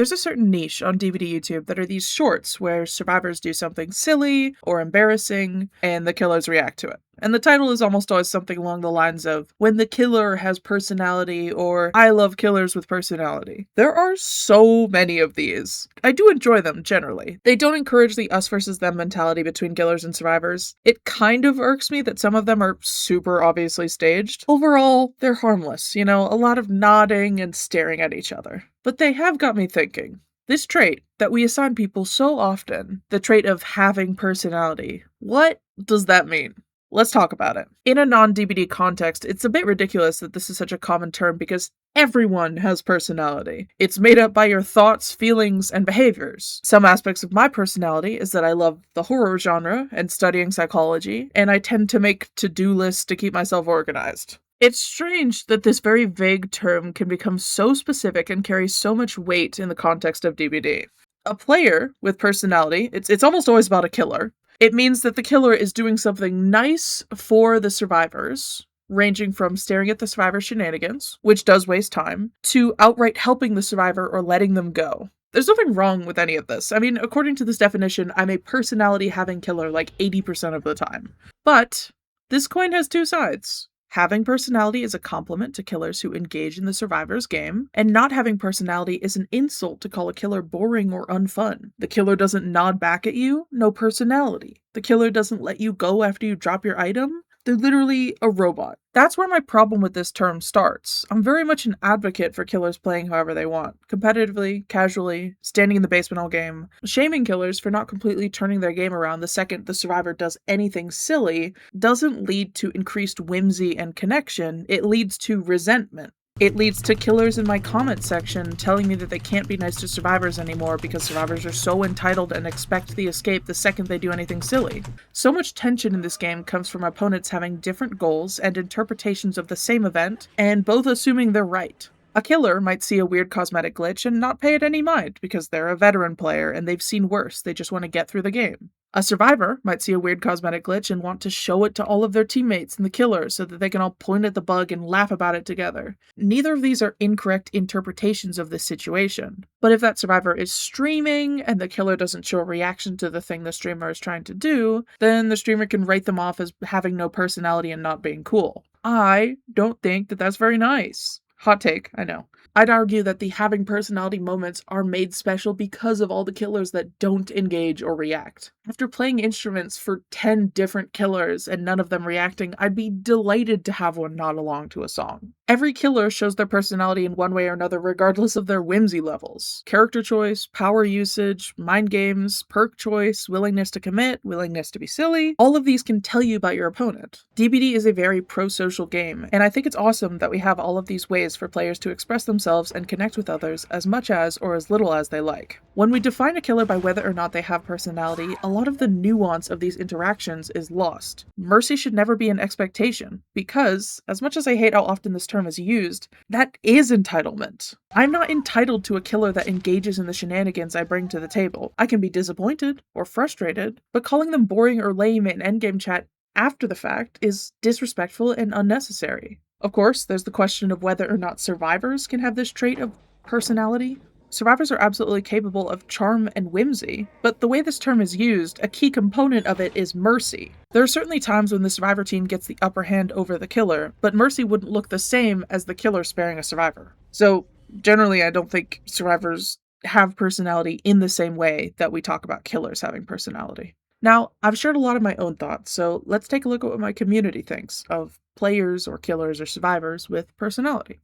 There's a certain niche on DBD YouTube that are these shorts where survivors do something silly or embarrassing and the killers react to it. And the title is almost always something along the lines of, when the killer has personality, or I love killers with personality. There are so many of these. I do enjoy them generally. They don't encourage the us versus them mentality between killers and survivors. It kind of irks me that some of them are super obviously staged. Overall, they're harmless, a lot of nodding and staring at each other. But they have got me thinking. This trait that we assign people so often, the trait of having personality, what does that mean? Let's talk about it. In a non-DBD context, it's a bit ridiculous that this is such a common term because everyone has personality. It's made up by your thoughts, feelings, and behaviors. Some aspects of my personality is that I love the horror genre and studying psychology, and I tend to make to-do lists to keep myself organized. It's strange that this very vague term can become so specific and carry so much weight in the context of DBD. A player with personality, it's almost always about a killer. It means that the killer is doing something nice for the survivors, ranging from staring at the survivor's shenanigans, which does waste time, to outright helping the survivor or letting them go. There's nothing wrong with any of this. I mean, according to this definition, I'm a personality-having killer like 80% of the time. But this coin has two sides. Having personality is a compliment to killers who engage in the survivor's game, and not having personality is an insult to call a killer boring or unfun. The killer doesn't nod back at you, no personality. The killer doesn't let you go after you drop your item. They're literally a robot. That's where my problem with this term starts. I'm very much an advocate for killers playing however they want, competitively, casually, standing in the basement all game. Shaming killers for not completely turning their game around the second the survivor does anything silly doesn't lead to increased whimsy and connection, it leads to resentment. It leads to killers in my comment section telling me that they can't be nice to survivors anymore because survivors are so entitled and expect the escape the second they do anything silly. So much tension in this game comes from opponents having different goals and interpretations of the same event, and both assuming they're right. A killer might see a weird cosmetic glitch and not pay it any mind because they're a veteran player and they've seen worse, they just want to get through the game. A survivor might see a weird cosmetic glitch and want to show it to all of their teammates and the killer so that they can all point at the bug and laugh about it together. Neither of these are incorrect interpretations of this situation. But if that survivor is streaming and the killer doesn't show a reaction to the thing the streamer is trying to do, then the streamer can write them off as having no personality and not being cool. I don't think that that's very nice. Hot take, I know. I'd argue that the having personality moments are made special because of all the killers that don't engage or react. After playing instruments for 10 different killers and none of them reacting, I'd be delighted to have one nod along to a song. Every killer shows their personality in one way or another regardless of their whimsy levels. Character choice, power usage, mind games, perk choice, willingness to commit, willingness to be silly, all of these can tell you about your opponent. DBD is a very pro-social game, and I think it's awesome that we have all of these ways for players to express themselves and connect with others as much as or as little as they like. When we define a killer by whether or not they have personality, a lot of the nuance of these interactions is lost. Mercy should never be an expectation, because, as much as I hate how often this term is used, that is entitlement. I'm not entitled to a killer that engages in the shenanigans I bring to the table. I can be disappointed or frustrated, but calling them boring or lame in endgame chat after the fact is disrespectful and unnecessary. Of course, there's the question of whether or not survivors can have this trait of personality. Survivors are absolutely capable of charm and whimsy, but the way this term is used, a key component of it is mercy. There are certainly times when the survivor team gets the upper hand over the killer, but mercy wouldn't look the same as the killer sparing a survivor. So, generally, I don't think survivors have personality in the same way that we talk about killers having personality. Now, I've shared a lot of my own thoughts, so let's take a look at what my community thinks of players or killers or survivors with personality.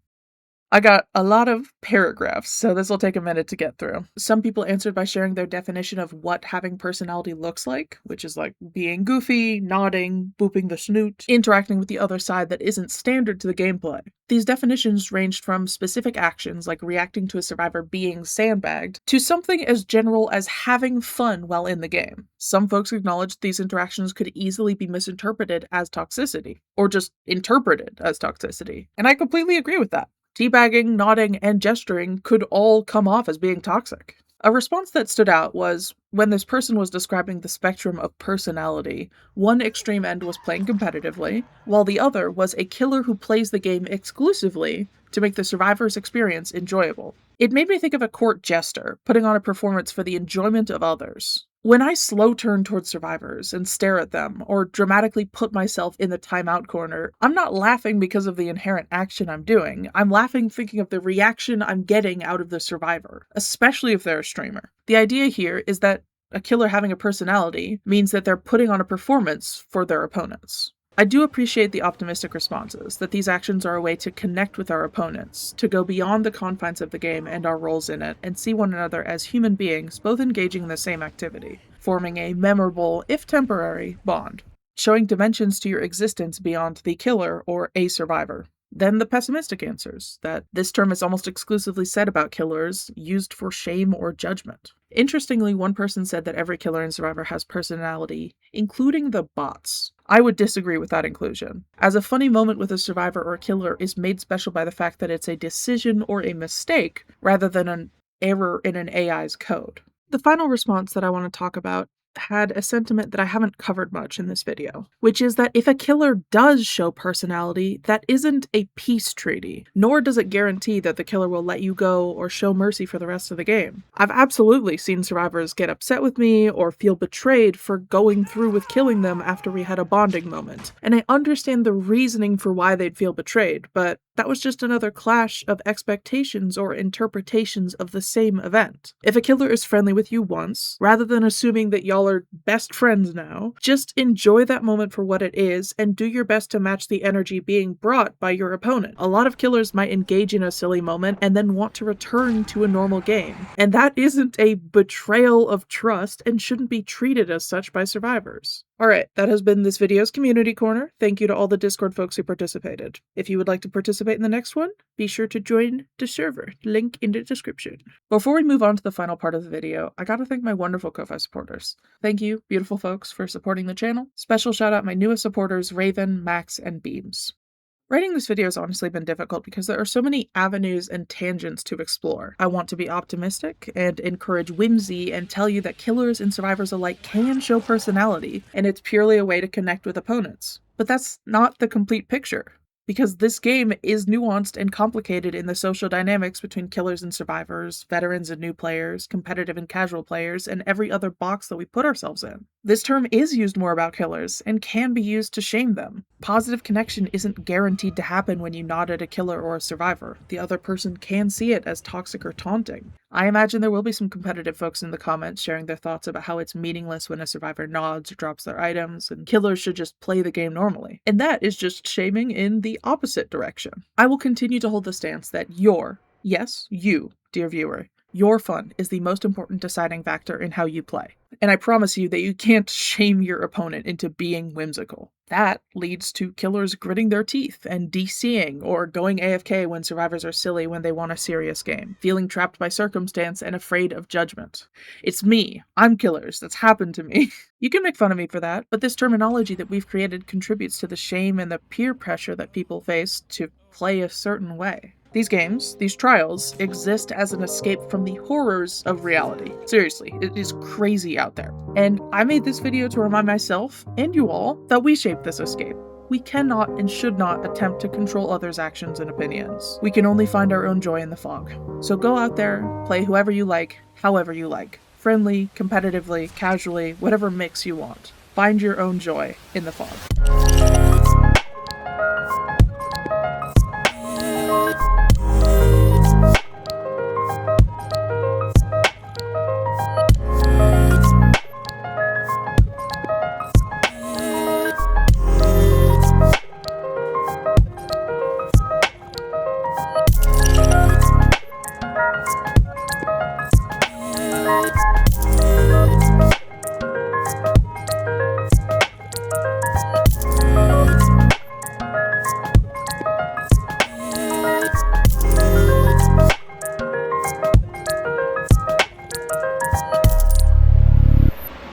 I got a lot of paragraphs, so this will take a minute to get through. Some people answered by sharing their definition of what having personality looks like, which is like being goofy, nodding, booping the snoot, interacting with the other side that isn't standard to the gameplay. These definitions ranged from specific actions like reacting to a survivor being sandbagged, to something as general as having fun while in the game. Some folks acknowledged these interactions could easily be misinterpreted as toxicity, or just interpreted as toxicity, and I completely agree with that. Teabagging, nodding, and gesturing could all come off as being toxic. A response that stood out was, when this person was describing the spectrum of personality, one extreme end was playing competitively, while the other was a killer who plays the game exclusively, to make the survivor's experience enjoyable. It made me think of a court jester, putting on a performance for the enjoyment of others. When I slow turn towards survivors and stare at them, or dramatically put myself in the timeout corner, I'm not laughing because of the inherent action I'm doing. I'm laughing thinking of the reaction I'm getting out of the survivor, especially if they're a streamer. The idea here is that a killer having a personality means that they're putting on a performance for their opponents. I do appreciate the optimistic responses, that these actions are a way to connect with our opponents, to go beyond the confines of the game and our roles in it, and see one another as human beings both engaging in the same activity, forming a memorable, if temporary, bond, showing dimensions to your existence beyond the killer or a survivor. Then the pessimistic answers, that this term is almost exclusively said about killers, used for shame or judgment. Interestingly, one person said that every killer and survivor has personality, including the bots. I would disagree with that inclusion, as a funny moment with a survivor or killer is made special by the fact that it's a decision or a mistake, rather than an error in an AI's code. The final response that I want to talk about had a sentiment that I haven't covered much in this video, which is that if a killer does show personality, that isn't a peace treaty, nor does it guarantee that the killer will let you go or show mercy for the rest of the game. I've absolutely seen survivors get upset with me or feel betrayed for going through with killing them after we had a bonding moment, and I understand the reasoning for why they'd feel betrayed, but that was just another clash of expectations or interpretations of the same event. If a killer is friendly with you once, rather than assuming that y'all are best friends now, just enjoy that moment for what it is and do your best to match the energy being brought by your opponent. A lot of killers might engage in a silly moment and then want to return to a normal game, and that isn't a betrayal of trust and shouldn't be treated as such by survivors. Alright, that has been this video's Community Corner. Thank you to all the Discord folks who participated. If you would like to participate in the next one, be sure to join the server, link in the description. Before we move on to the final part of the video, I gotta thank my wonderful Ko-Fi supporters. Thank you, beautiful folks, for supporting the channel. Special shout out my newest supporters, Raven, Max, and Beams. Writing this video has honestly been difficult because there are so many avenues and tangents to explore. I want to be optimistic and encourage whimsy and tell you that killers and survivors alike can show personality, and it's purely a way to connect with opponents. But that's not the complete picture, because this game is nuanced and complicated in the social dynamics between killers and survivors, veterans and new players, competitive and casual players, and every other box that we put ourselves in. This term is used more about killers, and can be used to shame them. Positive connection isn't guaranteed to happen when you nod at a killer or a survivor. The other person can see it as toxic or taunting. I imagine there will be some competitive folks in the comments sharing their thoughts about how it's meaningless when a survivor nods or drops their items, and killers should just play the game normally. And that is just shaming in the opposite direction. I will continue to hold the stance that yes, you, dear viewer, your fun is the most important deciding factor in how you play. And I promise you that you can't shame your opponent into being whimsical. That leads to killers gritting their teeth and DCing or going AFK when survivors are silly when they want a serious game, feeling trapped by circumstance and afraid of judgment. It's me. I'm killers. That's happened to me. You can make fun of me for that, but this terminology that we've created contributes to the shame and the peer pressure that people face to play a certain way. These games, these trials, exist as an escape from the horrors of reality. Seriously, it is crazy out there. And I made this video to remind myself, and you all, that we shaped this escape. We cannot and should not attempt to control others' actions and opinions. We can only find our own joy in the fog. So go out there, play whoever you like, however you like. Friendly, competitively, casually, whatever mix you want. Find your own joy in the fog.